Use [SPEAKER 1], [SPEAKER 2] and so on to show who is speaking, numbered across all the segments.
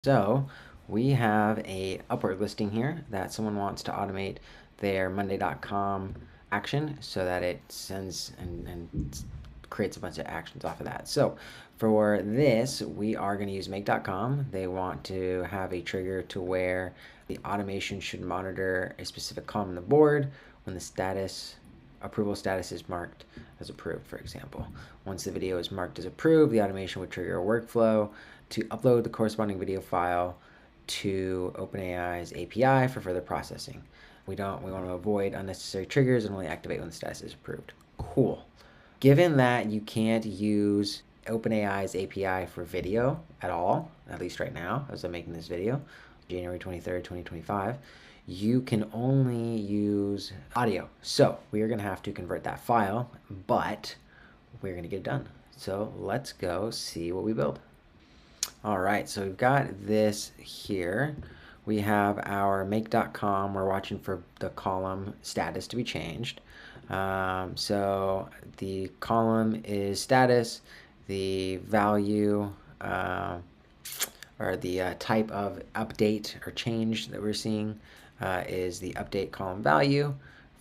[SPEAKER 1] So we have a upward listing here that someone wants to automate their monday.com action so that it sends and creates a bunch of actions off of that. So for this, we are going to use make.com. They want to have a trigger to where the automation should monitor a specific column on the board when the approval status is marked as approved, for example. Once the video is marked as approved, the automation would trigger a workflow to upload the corresponding video file to OpenAI's API for further processing. We want to avoid unnecessary triggers and only activate when the status is approved. Cool. Given that you can't use OpenAI's API for video at all, at least right now, as I'm making this video, January 23rd, 2025, you can only use audio. So we are going to have to convert that file, but we're going to get it done. So let's go see what we build. All right, so we've got this here. We have our make.com. We're watching for the column status to be changed. So the column is status, the value or the type of update or change that we're seeing is the update column value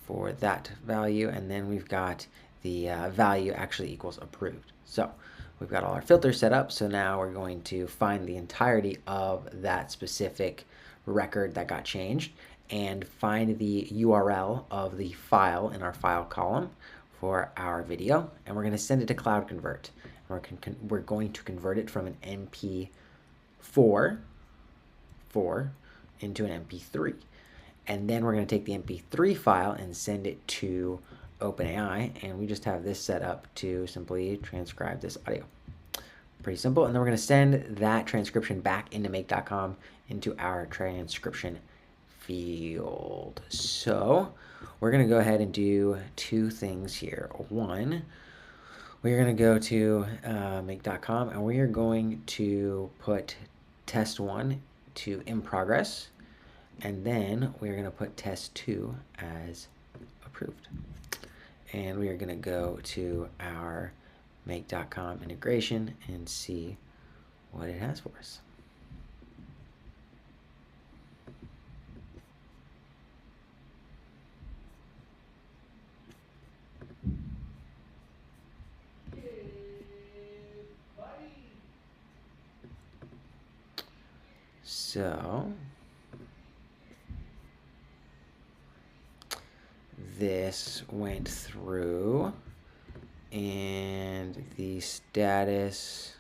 [SPEAKER 1] for that value. And then we've got the value actually equals approved. So we've got all our filters set up. So now we're going to find the entirety of that specific record that got changed and find the URL of the file in our file column for our video. And we're going to send it to Cloud Convert. We're going to convert it from an MP4 into an MP3. And then we're going to take the MP3 file and send it to OpenAI, and we just have this set up to simply transcribe this audio. Pretty simple. And then we're going to send that transcription back into make.com into our transcription field. So we're going to go ahead and do two things here. One, we're going to go to make.com and we are going to put test 1 to in progress, and then we're going to put test 2 as approved. And we are going to go to our make.com integration and see what it has for us. So this went through and the status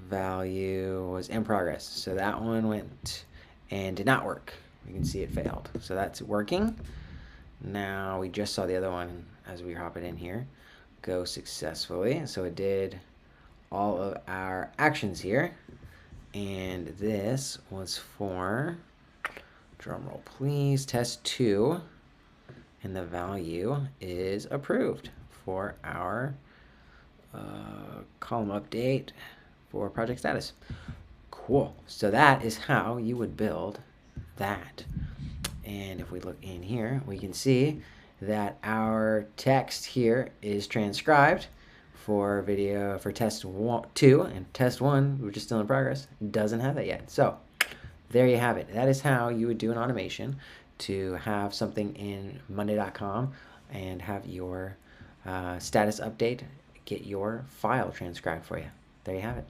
[SPEAKER 1] value was in progress. So that one went and did not work. We can see it failed. So that's working. Now we just saw the other one as we hop it in here go successfully. So it did all of our actions here. And this was for, drum roll please, test 2. And the value is approved for our column update for project status. Cool. So that is how you would build that. And if we look in here, we can see that our text here is transcribed for video for test 2, and test 1, which is still in progress, doesn't have that yet. So there you have it. That is how you would do an automation to have something in monday.com and have your status update get your file transcribed for you. There you have it.